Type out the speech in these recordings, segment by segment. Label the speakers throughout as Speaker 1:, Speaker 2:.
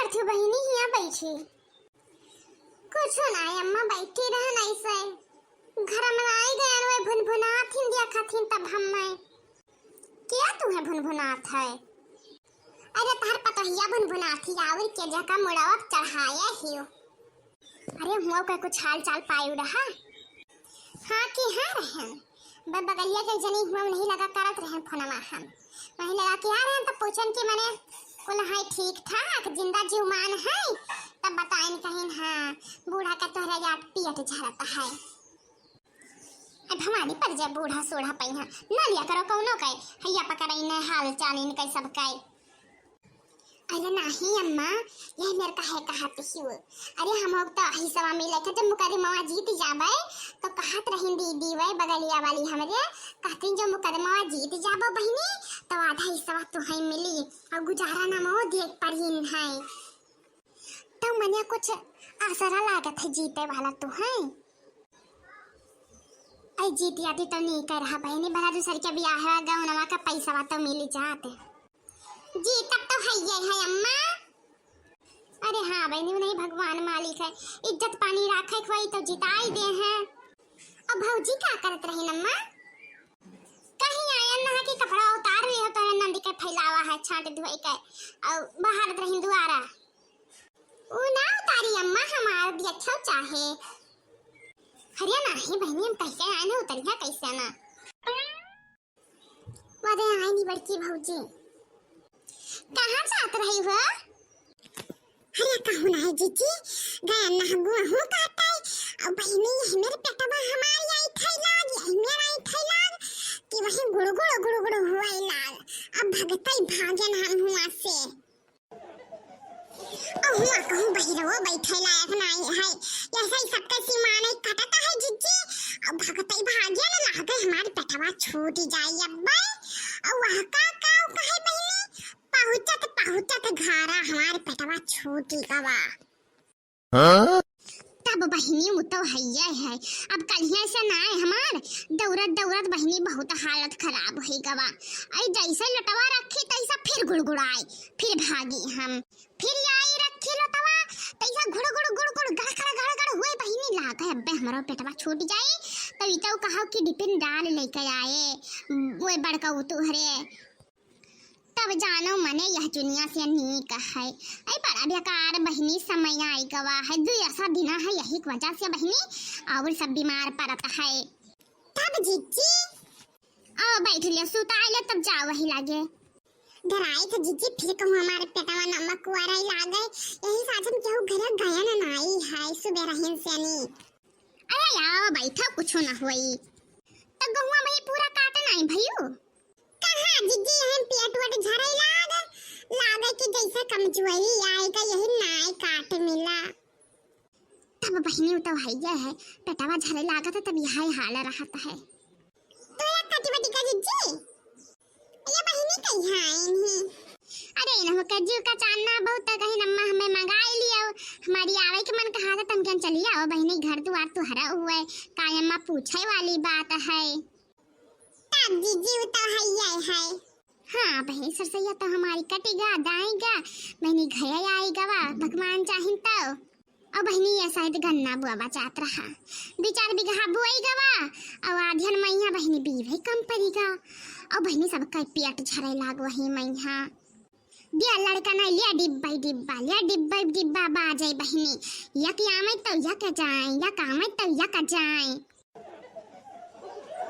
Speaker 1: करथु बहिनी हिया बैठी? कुछ नहीं अम्मा बैठी रहन ऐसे। घर में आई गए वे भुनभुनाथिन देखथिन तब हम मैं क्या तुम्हें भुनभुनात है? अरे तार पतहिया भुनभुनाथी आवर के जका मुड़ावा चढ़ाया हियो। अरे हुआ का कुछ हाल चाल पायु रहा? हाँ कि हाँ रहन बगलिया के जनी हुआ नहीं लगा करत रहन फोनमा हम वही लगा कि आ रहन तब पूछन कि मने कुल है ठीक ठाक जिंदा जीवमान है तब बताइन कहिन हाँ बूढ़ा का तोहरा याद पियट झरता है। अब हमारी पर जब बूढ़ा सोढ़ा पहिया न लिया करो कौनो कहे हैया पकड़ाई न हाल चाल इनके सब कहे। अरे नहीं अम्मा यह मेरे का है कहत हियो। अरे हम लोग तो ही सवा मिले थे जब मुकदमा जीत जाबे तो कहत रहिन दीदी वे बगलिया वाली हमरे कहती जो मुकदमा जीत जाबो बहिनी तो आधा हिस्सा तो है मिली और गुजारा ना मो देख पड़िन है। तो मने कुछ आसरा लागत है जीते वाला तो है। आई जीत आती तो नहीं कर रहा बहनी भला दूसर के ब्याह है गौनवा का पैसा तो मिल जाते जी तब तो है ये है अम्मा। अरे हाँ बहनी नहीं भगवान मालिक है इज्जत पानी राखे खोई तो जिताई दे हैं। अब भौजी क्या करत रही अम्मा? कहीं आया ना कि कपड़ा उतार रही हो तो नंदी के फैलावा है छांट धोई के और बाहर रही दुआरा वो ना उतारी अम्मा हमारा भी अच्छा चाहे। अरे नहीं बहनी हम कह के आए ना उतरिया कैसे ना वादे आई नहीं बड़की भौजी कहाँ जात रही हो? अरे कहूँ ना जीजी गया ना गुआ काटा है और बहनी यही मेरे पेटवा हमारी आई थैलाग यही मेरा आई थैलाग कि वही गुड़ हुआ लाल अब भगतई भागन हम हुआ से और हुआ कहूँ बहिरवा बैठे लायक नहीं है ऐसा ही सबका सीमाने काटता है जीजी और भगतई भागन लागे हमारे पेटवा छूट जाए अब्बा और वह का कहे बहनी पहुंचत घारा हमारे पेटवा छूटी गवा। तब बहनी वो तो है अब कलिया से ना हमार दौड़त बहनी बहुत हालत खराब हुई गवा। आई जैसे लटवा रखी तैसा फिर गुड़गुड़ाई फिर भागी हम फिर आई रखी लटवा तैसा गुड़ गड़ हुए बहनी लागे अब्बे हमारा पेटवा छूट जाए तो इतो कहा कि डिपिन डाल लेके आए वो बड़का उतुहरे तब जानो मने यह दुनिया से नीक है। आई बड़ा बेकार बहनी समय आई गवा है दो ऐसा दिन है यही वजह से बहनी और सब बीमार पड़त है। तब जीजी आओ बैठ लियो सुता ले तब जाओ वही लागे डराई तो जीजी फिर कहूँ हमारे पेटवा नमक वाराई लागे यही साजन केहू घर गया ना नाई है सुबह रहन से नी। अरे आओ बैठो कुछ ना होई तब गहुआ वही पूरा काटना है भैया कहाँ जीजी हम पेट वट झराई लागे कि जैसे कमजोरी आएगा यही नाई काट मिला। तब बहनी तो भैया है पेटवा झरे लागा था तब यही हाल रहता है। तो या काटी बटी का जीजी ये बहनी कहीं है नहीं। अरे इन्हों कज्जू का चांदना बहुत कहीं नम्मा हमें मंगाई लिया हमारी आवे के मन कहा था तुम क्या चली आओ बहनी घर द्वार तो हरा हुआ है कायम्मा पूछे वाली बात है। तब जीजी तो है हाँ बहनी सरसैया तो हमारी कटेगा दाएगा बहनी घया आएगा वा भगवान चाहिन तो और बहनी ये शायद गन्ना बुआ चाहत रहा 2-4 बीघा बुआई गवा और आधियन मैया बहनी बीवे कम पड़ेगा और बहनी सब का पेट झरे लाग वही मैया दिया लड़का ना लिया डिब्बा बाजे बहनी यक आमे तो यक जाए यक आमे तो यक जाए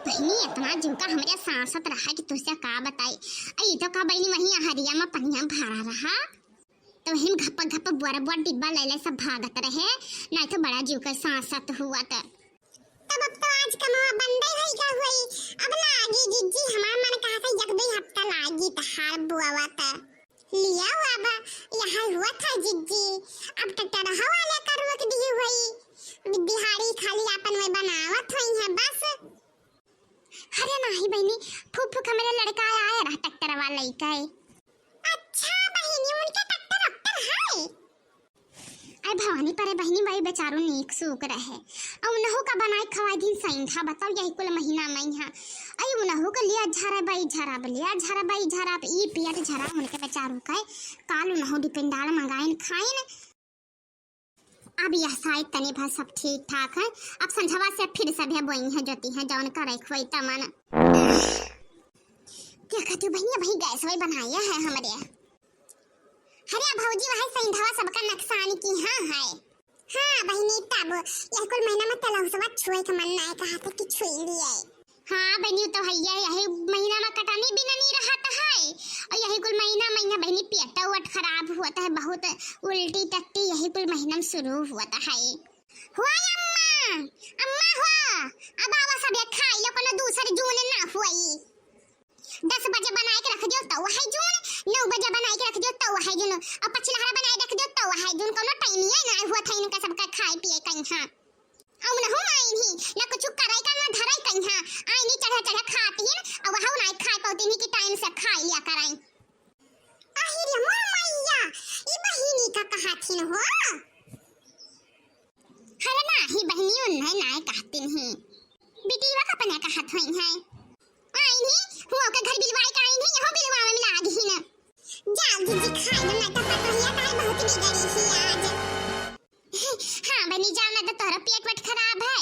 Speaker 1: बहनी इतना झुका हमारे सांसत रहा कि तुझसे का बताई आई तो का बहनी वही हरिया में पनिया भरा रहा तो वही घप बुआ डिब्बा ले सब भागत रहे नहीं तो बड़ा झुका सांसत हुआ तो तब अब तो आज कमावा बंदे रही का हुई अब लागी जीजी हमार मन कहा था एक 2 हफ्ता लागी तो हार बुआवा था लिया हुआ बा यहाँ हुआ था जीजी अब टट्टर हवाले कर रख दी हुई बिहारी खाली अपन में बनावत हुई है बस। अरे नहीं बहनी फूफू का मेरा लड़का आया रहा ट्रैक्टर वाला ही का अच्छा बहनी उनके ट्रैक्टर है। अरे भवानी पर बहनी भाई बेचारों नीक सूक रहे और उन्हों का बनाए खवाई दिन सही था बताओ यही कुल महीना में यहाँ आई उनहु के लिया झरा बाई झरा ई पियत झरा उनके बेचारू का काल उनहु डिपेंडाल मंगाइन खाइन। अब यह शायद तनी भर सब ठीक ठाक है। अब संझवा से फिर सभे बोई है जोती है जौन करे खोई तमन। क्या कहती भैया भाई गैस वही बनाया है हमारे। अरे भौजी वही संधवा सबका नुकसान की है। हाँ बहनी तब यह कुल महीना में तलौसवा छुए का मन नहीं कहा था कि छुई लिए। हाँ बहनी तो हैया यही महीना में कटानी भी नहीं रहता है और यही कुल महीना बहनी पेट वट खराब हुआ है बहुत उल्टी टट्टी यही कुल महीना में शुरू हुआ है। हुआ अम्मा अम्मा हुआ अब आवा सब खाई लो कोनो दूसरे जून ना हुई। 10 बजे बनाए के रख दियो तो है जून 9 बजे बनाए के रख दियो तो है जून और पछलहरा बनाए रख दियो तो है जून कोनो टाइम ही ना हुआ था इनका सबका खाए पिए कहीं हम न हम आई ही ना कुछ कराई का ना धराई कहीं आई नहीं चढ़ा खाती है और वहां ना खाए पाती नहीं कि टाइम से खा लिया कराई। आहिर मोर मैया ई बहिनी का कहा थी न हो। हरे ना ही बहनी उन्हें ना कहती नहीं बेटीवा का पने कहा थई है आई नहीं हुआ के घर बिलवाई का आई नहीं यहां बिलवावे में लाग ही ना जा दीदी खाए ना तो पतोहिया का बहुत बिगड़ी थी आज। हां बनी जाना तो तोरा पेट वट खराब है।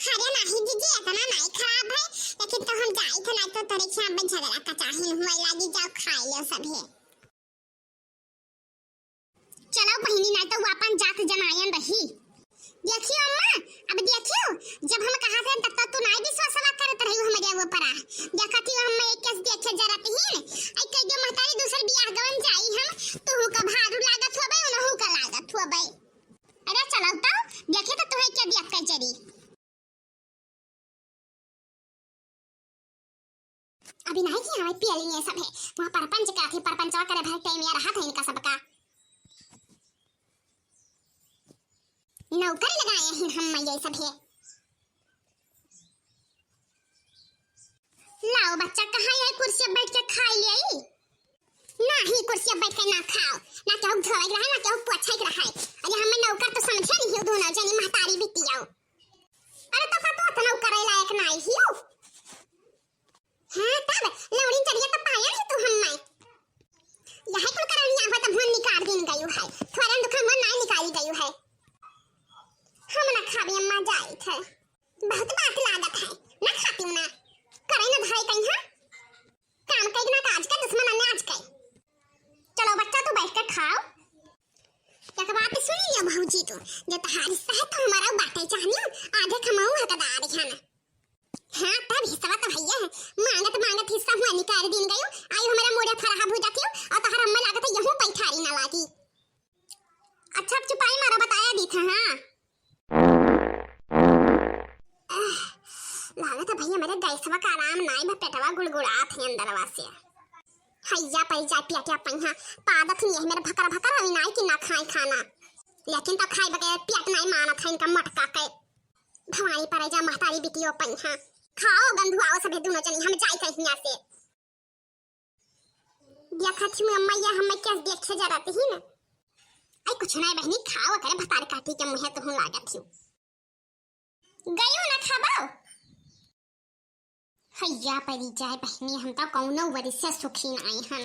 Speaker 1: अरे नहीं दीदी इतना नहीं खराब है लेकिन तो हम जाई थे ना तो तोरे छाप में झगड़ा का चाहे हुआ लागी जाओ खाई लो सब है। चलो बहिनी ना तो वापन जात जनायन रही। देखियो अम्मा अब देखियो जब हम कहा थे तब तक तू नहीं विश्वास करत रही हमारे वो परा देखती हम एक केस देखे जरा तहीन आई कह दे महतारी दूसर बियाह गवन जाई हम तू का भारू लागत होबे उनहु का लागत होबे। अरे चलो तो देखे तो तुम्हें क्या देख कर जरी अभी नहीं कि हमें पियली ये सब है वहां परपंच का थी परपंचवा करे भाई टाइम या रहा था इनका सबका नौकर लगाए हैं हम ये सब है। लाओ बच्चा कहाँ है कुर्सी पर बैठ के खा ले नहीं कुर्सी पर बैठ के ना खाओ ना क्या धोए रहा ना क्या पोछा रहा है अरे हमें नौकर तो समझे नहीं हो दोनों जनी महतारी बिटिया। अरे तो फटो तो नौकर लायक नहीं ही हो। हां तब लौड़ी चढ़िया तो पाया नहीं तू हम मैं यही कुल करनिया हो तब हम निकाल दिन गयो है थोड़ा दुख मन नहीं निकाली गयो है हम ना खाबी अम्मा जाई थे बहुत बात लागत है ना खाती हूं ना करे ना भाई कहीं हां काम कई ना आज का दुश्मन ने आज कई। चलो बच्चा तू बैठ कर खाओ क्या बात सुनी लिया भौजी तो जो तहारी सह तो हमारा बाटे चाहिए आधे खमाऊ हकदार है ना। हां तब हिस्सा तो भैया है मांगत हिस्सा हुआ निकाल दिन गयो आई हमारा मोड़े फरहा हो जाती और तहर अम्मा लागत यहू पैठारी ना लागी। अच्छा चुपाई मारा बताया दी था हां लागत भैया मेरे गैसवा का आराम नाई भा पेटवा गुड़गुड़ात है अंदरवा से हैया पई जा पिया पंहा पादत नहीं है मेरे भकर अभी नाई कि ना खाए खाना लेकिन तो खाए बगैर पेट नहीं माना था इनका मटका के भवानी पर जा महतारी बिटियो पंहा खाओ गंधु आओ सब दोनों जनी हम जाई कहीं यहां से देखत हूं अम्मा ये हमें क्या देखे जा रहती ही ना आई कुछ नहीं बहनी खाओ करे भतार काटी के मुंह तो हूं लागत हूं गयो ना खाबो हैया परी जाए बहनी हम तो कौनो वरी से सुखी नहीं हन